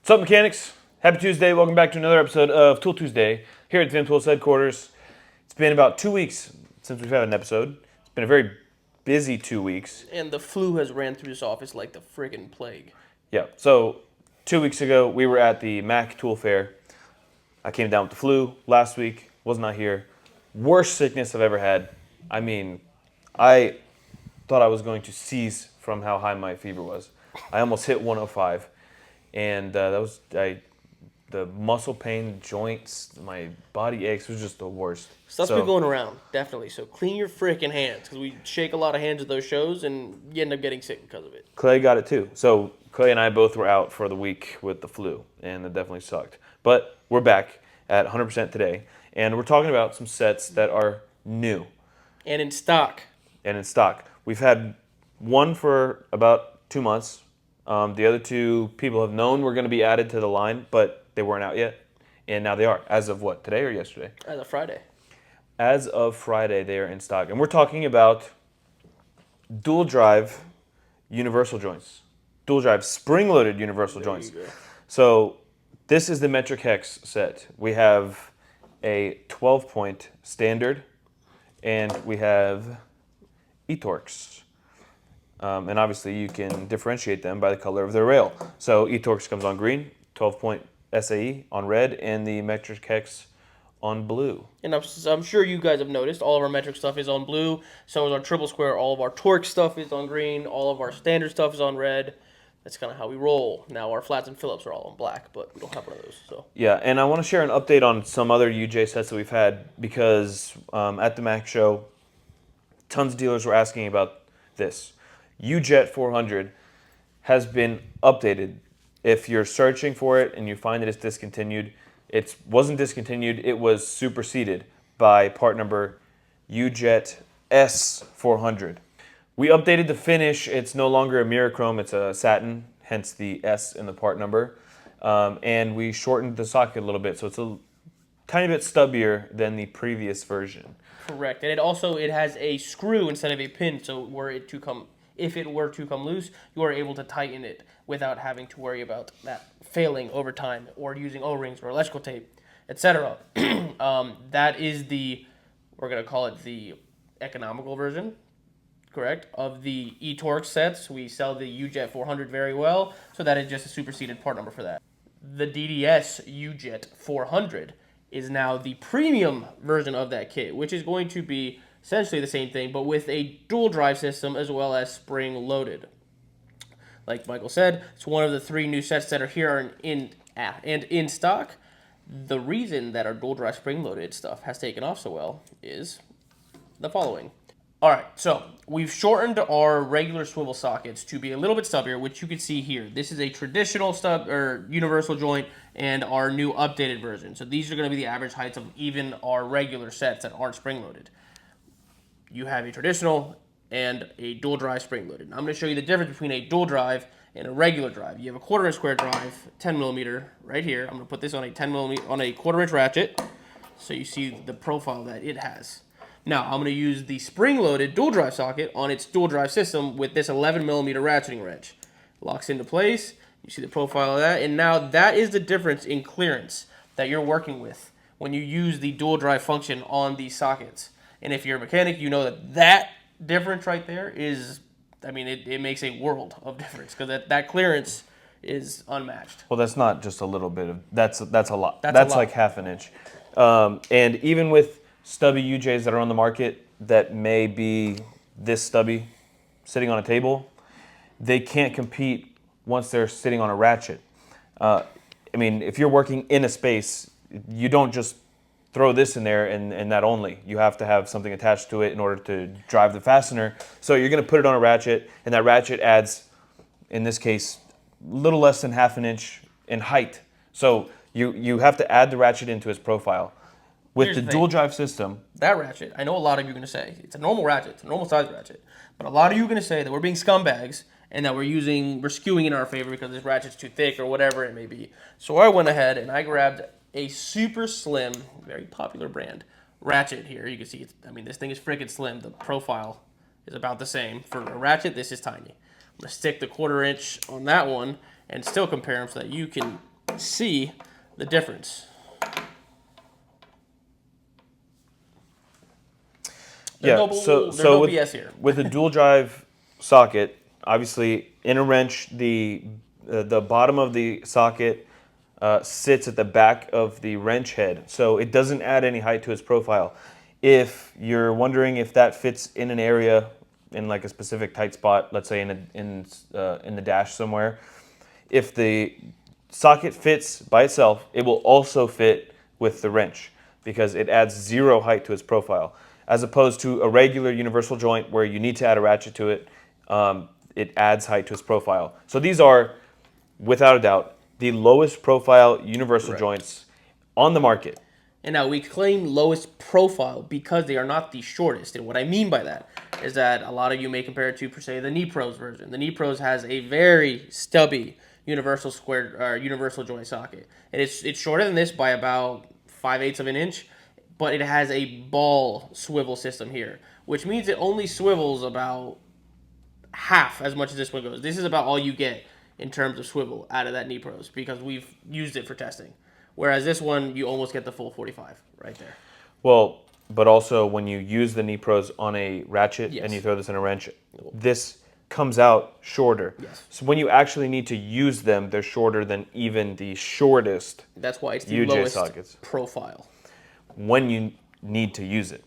What's up, mechanics? Happy Tuesday. Welcome back to another episode of Tool Tuesday here at Vim Tools headquarters. It's been about 2 weeks since we've had an episode. It's been a very busy 2 weeks. And the flu has ran through this office like the friggin' plague. Yeah, so 2 weeks ago, we were at the Mac Tool Fair. I came down with the flu last week, was not here. Worst sickness I've ever had. I mean, I thought I was going to seize from how high my fever was. I almost hit 105. And the muscle pain, joints, my body aches was just the worst. Stuff's been going around, definitely. So clean your frickin' hands, because we shake a lot of hands at those shows, and you end up getting sick because of it. Clay got it too. So Clay and I both were out for the week with the flu, and it definitely sucked. But we're back at 100% today, and we're talking about some sets that are new. And in stock. We've had one for about 2 months. The other two people have known were going to be added to the line, but they weren't out yet. And now they are. As of what, today or yesterday? As of Friday. As of Friday, they are in stock. And we're talking about dual drive universal joints. Dual drive spring-loaded universal joints. So this is the metric hex set. We have a 12-point standard, and we have eTorx. And obviously you can differentiate them by the color of their rail. So eTorx comes on green, 12-point SAE on red, and the metric hex on blue. And I'm sure you guys have noticed, all of our metric stuff is on blue. So is our triple square. All of our torque stuff is on green. All of our standard stuff is on red. That's kind of how we roll. Now our flats and Phillips are all on black, but we don't have one of those. So yeah, and I want to share an update on some other UJ sets that we've had because at the Mac show, tons of dealers were asking about this. UJet 400 has been updated. If you're searching for it and you find that it's discontinued, it wasn't discontinued, it was superseded by part number UJet S400. We updated the finish. It's no longer a mirachrome, it's a satin, hence the S in the part number. And we shortened the socket a little bit, so it's a tiny bit stubbier than the previous version. Correct. And it has a screw instead of a pin, so if it were to come loose, you are able to tighten it without having to worry about that failing over time or using O-rings or electrical tape, etc. That is we're going to call it the economical version, correct, of the eTorx sets. We sell the UJet 400 very well, so that is just a superseded part number for that. The DDS UJet 400 is now the premium version of that kit, which is going to be essentially the same thing, but with a dual drive system as well as spring loaded. Like Michael said, it's one of the 3 new sets that are here and in stock. The reason that our dual drive spring loaded stuff has taken off so well is the following. All right, so we've shortened our regular swivel sockets to be a little bit stubbier, which you can see here. This is a traditional stub or universal joint and our new updated version. So these are going to be the average heights of even our regular sets that aren't spring loaded. You have a traditional and a dual drive spring loaded. Now I'm going to show you the difference between a dual drive and a regular drive. You have a 1/4 inch square drive, 10 millimeter right here. I'm going to put this on a 10 millimeter on a 1/4 inch ratchet, so you see the profile that it has. Now I'm going to use the spring loaded dual drive socket on its dual drive system with this 11 millimeter ratcheting wrench. Locks into place. You see the profile of that, and now that is the difference in clearance that you're working with when you use the dual drive function on these sockets. And if you're a mechanic, you know that difference right there is, it makes a world of difference because that clearance is unmatched. Well, that's not just a little bit of, that's a lot. That's a lot. Like half an inch. And even with stubby UJs that are on the market that may be this stubby sitting on a table, they can't compete once they're sitting on a ratchet. If you're working in a space, you don't just throw this in there and that only. You have to have something attached to it in order to drive the fastener. So you're going to put it on a ratchet, and that ratchet adds, in this case, a little less than half an inch in height. So you have to add the ratchet into its profile. With the dual drive system, that ratchet, I know a lot of you are going to say, it's a normal ratchet, it's a normal size ratchet, but a lot of you are going to say that we're being scumbags and that we're skewing in our favor because this ratchet's too thick or whatever it may be. So I went ahead and I grabbed a super slim, very popular brand, ratchet here. You can see, this thing is freaking slim. The profile is about the same. For a ratchet, this is tiny. I'm going to stick the 1/4 inch on that one and still compare them so that you can see the difference. There's no, there's no with, BS here. with a dual drive socket, obviously in a wrench, the bottom of the socket sits at the back of the wrench head, so it doesn't add any height to its profile. If you're wondering if that fits in an area, in like a specific tight spot, let's say in the dash somewhere, if the socket fits by itself, it will also fit with the wrench because it adds zero height to its profile, as opposed to a regular universal joint where you need to add a ratchet to it. It adds height to its profile. So these are, without a doubt, the lowest profile universal joints on the market. And now we claim lowest profile because they are not the shortest. And what I mean by that is that a lot of you may compare it to, per se, the Knee Pros version. The Knee Pros has a very stubby universal universal joint socket. And it's shorter than this by about 5/8 of an inch, but it has a ball swivel system here, which means it only swivels about half as much as this one goes. This is about all you get in terms of swivel out of that Knee Pros because we've used it for testing. Whereas this one, you almost get the full 45 right there. Well, but also when you use the Knee Pros on a ratchet and you throw this in a wrench, this comes out shorter. Yes. So when you actually need to use them, they're shorter than even the shortest. That's why it's the UJ lowest sockets. profile. When you need to use it.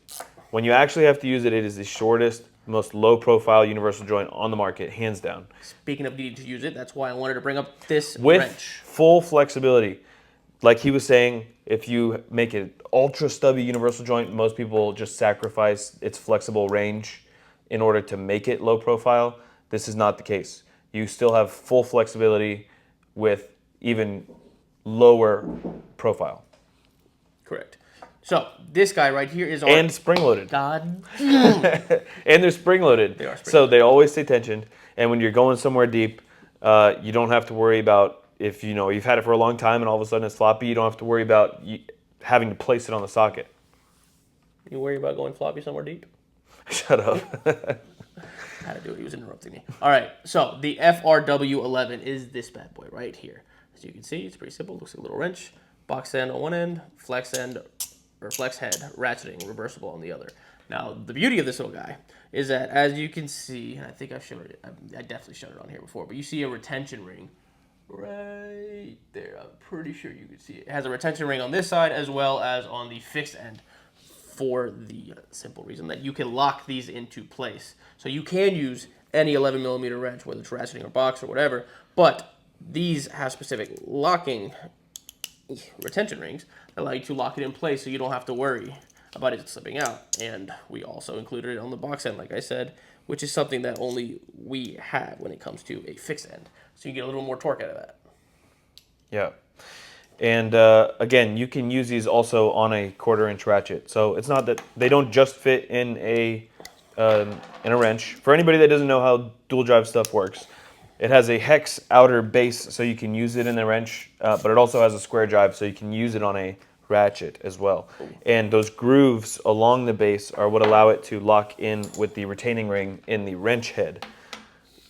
When you actually have to use it, it is the shortest, most low-profile universal joint on the market, hands down. Speaking of needing to use it, that's why I wanted to bring up this With wrench. full flexibility. Like he was saying, if you make an ultra stubby universal joint, most people just sacrifice its flexible range in order to make it low profile. This is not the case. You still have full flexibility with even lower profile. Correct. So this guy right here is our And spring-loaded. God. And they're spring-loaded. They are spring-loaded. So they always stay tensioned. And when you're going somewhere deep, you don't have to worry about, if you've had it for a long time and all of a sudden it's floppy, you don't have to worry about having to place it on the socket. You worry about going floppy somewhere deep? Shut up. I had to do it. He was interrupting me. All right. So the FRW11 is this bad boy right here. As you can see, it's pretty simple. Looks like a little wrench. Box end on one end, flex end or flex head, ratcheting, reversible on the other. Now, the beauty of this little guy is that, as you can see, and I think I've showed it, I definitely showed it on here before, but you see a retention ring right there. I'm pretty sure you can see it. It has a retention ring on this side as well as on the fixed end for the simple reason that you can lock these into place. So you can use any 11 millimeter wrench, whether it's ratcheting or box or whatever, but these have specific locking retention rings that allow you to lock it in place so you don't have to worry about it slipping out. And we also included it on the box end, like I said, which is something that only we have when it comes to a fixed end. So you get a little more torque out of that. Yeah. And again, you can use these also on a 1/4 inch ratchet. So it's not that they don't just fit in a wrench. For anybody that doesn't know how dual drive stuff works, it has a hex outer base so you can use it in the wrench, but it also has a square drive so you can use it on a ratchet as well. And those grooves along the base are what allow it to lock in with the retaining ring in the wrench head.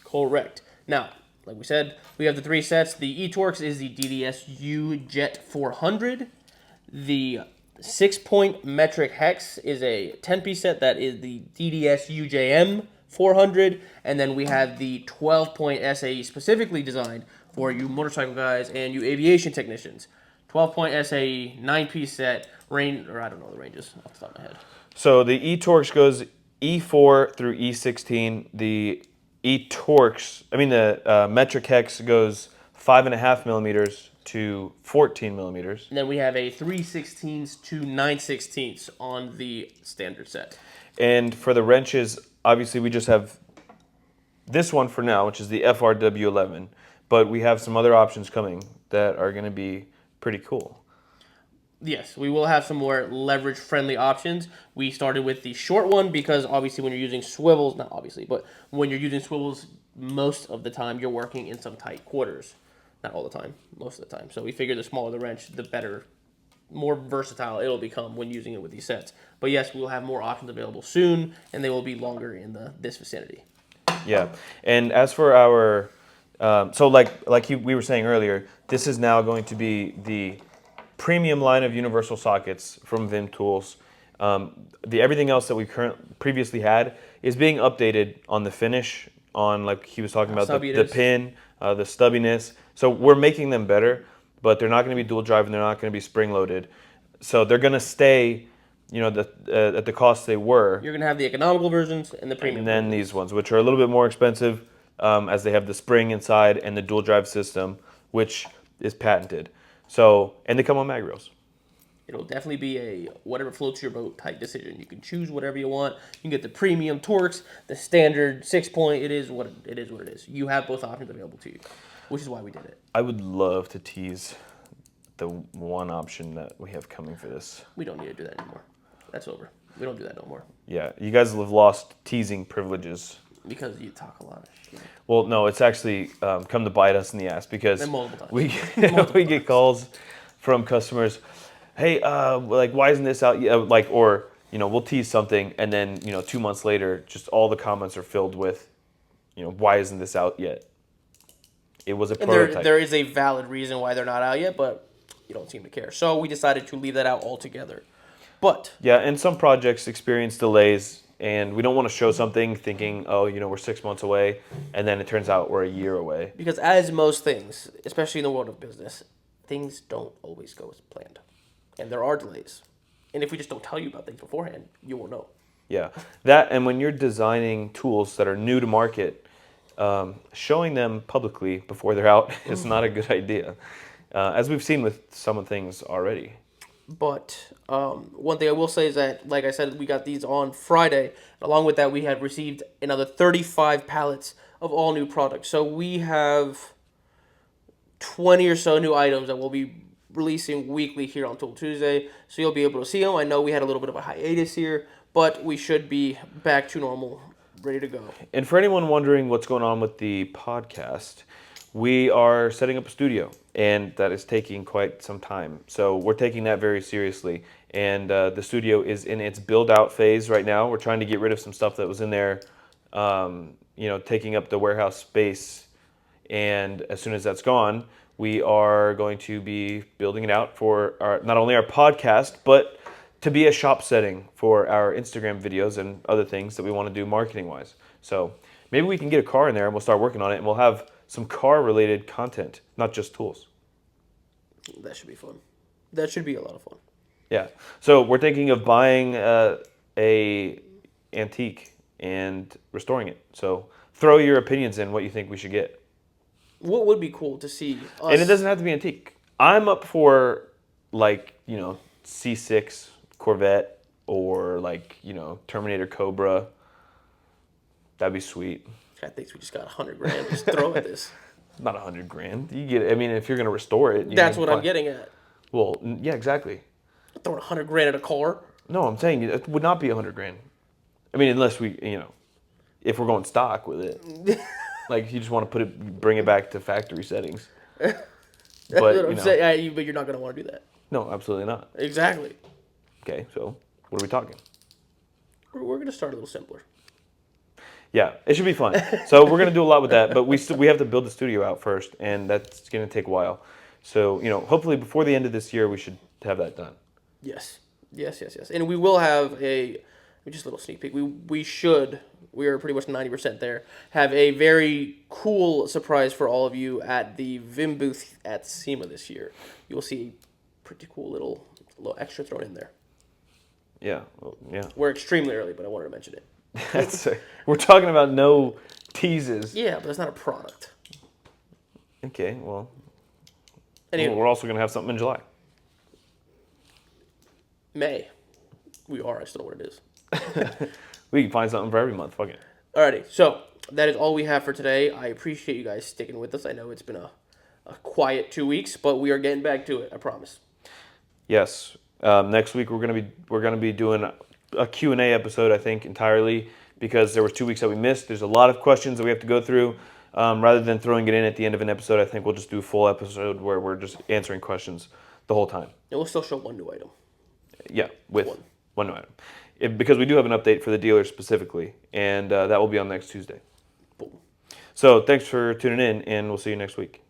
Correct. Now, like we said, we have the 3 sets. The eTorx is the DDS-U Jet 400. The 6-point metric hex is a 10-piece set that is the DDS-U JM 400. And then we have the 12-point SAE specifically designed for you motorcycle guys and you aviation technicians. 12-point SAE, 9-piece set, I don't know the ranges off the top of my head. So the eTorx goes E4 through E16. The metric hex goes 5.5 millimeters to 14 millimeters. And then we have a 3/16 to 9/16 on the standard set. And for the wrenches, obviously we just have this one for now, which is the FRW11. But we have some other options coming that are going to be pretty cool. Yes, we will have some more leverage-friendly options. We started with the short one because obviously when you're using swivels, not obviously, but when you're using swivels, most of the time you're working in some tight quarters. Not all the time, most of the time. So we figured the smaller the wrench, the better, more versatile it'll become when using it with these sets. But yes, we will have more options available soon, and they will be longer in this vicinity. Yeah, and as for our So we were saying earlier, this is now going to be the premium line of universal sockets from Vim Tools. The everything else that we previously had is being updated on the finish, on like he was talking about the pin, the stubbiness. So we're making them better, but they're not going to be dual drive and they're not going to be spring loaded. So they're going to stay, at the cost they were. You're going to have the economical versions and the premium. And then these ones, which are a little bit more expensive, as they have the spring inside and the dual drive system, which is patented. So, and they come on mag rails. It'll definitely be a whatever floats your boat type decision. You can choose whatever you want. You can get the premium Torx, the standard 6-point. It is what it is. You have both options available to you, which is why we did it. I would love to tease the one option that we have coming for this. We don't need to do that anymore. That's over. We don't do that no more. Yeah, you guys have lost teasing privileges. Because you talk a lot of shit. Well, no, it's actually come to bite us in the ass because we get calls from customers. Hey, why isn't this out yet? We'll tease something, and then 2 months later, just all the comments are filled with, why isn't this out yet? It was a prototype. There is a valid reason why they're not out yet, but you don't seem to care. So we decided to leave that out altogether. But yeah, and some projects experience delays, and we don't want to show something thinking, we're 6 months away, and then it turns out we're a year away. Because as most things, especially in the world of business, things don't always go as planned. And there are delays. And if we just don't tell you about things beforehand, you won't know. Yeah. That, and when you're designing tools that are new to market, showing them publicly before they're out is not a good idea. As we've seen with some of things already. But one thing I will say is that, like I said, we got these on Friday. Along with that, we have received another 35 pallets of all new products. So we have 20 or so new items that we'll be releasing weekly here on Tool Tuesday. So you'll be able to see them. I know we had a little bit of a hiatus here, but we should be back to normal, ready to go. And for anyone wondering what's going on with the podcast, we are setting up a studio, and that is taking quite some time. So we're taking that very seriously. And the studio is in its build-out phase right now. We're trying to get rid of some stuff that was in there, taking up the warehouse space. And as soon as that's gone, we are going to be building it out for not only our podcast, but to be a shop setting for our Instagram videos and other things that we want to do marketing-wise. So maybe we can get a car in there, and we'll start working on it, and we'll have some car-related content, not just tools. That should be fun. That should be a lot of fun. Yeah. So we're thinking of buying a antique and restoring it. So throw your opinions in what you think we should get. What would be cool to see us... And it doesn't have to be antique. I'm up for C6 Corvette or Terminator Cobra. That'd be sweet. I think we just got $100,000 just throw at this. Not $100,000. You get. I mean, if you're gonna restore it, that's what I'm getting at. Well, yeah, exactly. Throwing $100,000 at a car. No, I'm saying it would not be $100,000. I mean, unless we, if we're going stock with it, you just want to bring it back to factory settings. But I'm saying, but you're not gonna want to do that. No, absolutely not. Exactly. Okay, so what are we talking? We're gonna start a little simpler. Yeah, it should be fun. So we're going to do a lot with that, but we have to build the studio out first, and that's going to take a while. So, hopefully before the end of this year, we should have that done. Yes. And we will have just a little sneak peek. We are pretty much 90% there, have a very cool surprise for all of you at the Vim booth at SEMA this year. You will see a pretty cool little extra thrown in there. Yeah, well, yeah. We're extremely early, but I wanted to mention it. We're talking about no teases. Yeah, but it's not a product. Okay, well. Anyway, we're also going to have something in July. May. We are. I still know what it is. We can find something for every month. Fuck it. Alrighty, so that is all we have for today. I appreciate you guys sticking with us. I know it's been a quiet 2 weeks, but we are getting back to it. I promise. Yes. Next week we're gonna be doing a Q&A episode, I think, entirely, because there was 2 weeks that we missed. There's a lot of questions that we have to go through. Rather than throwing it in at the end of an episode, I think we'll just do a full episode where we're just answering questions the whole time. And we'll still show one new item. Yeah, with one new item. Because we do have an update for the dealer specifically, and that will be on next Tuesday. Boom. So thanks for tuning in, and we'll see you next week.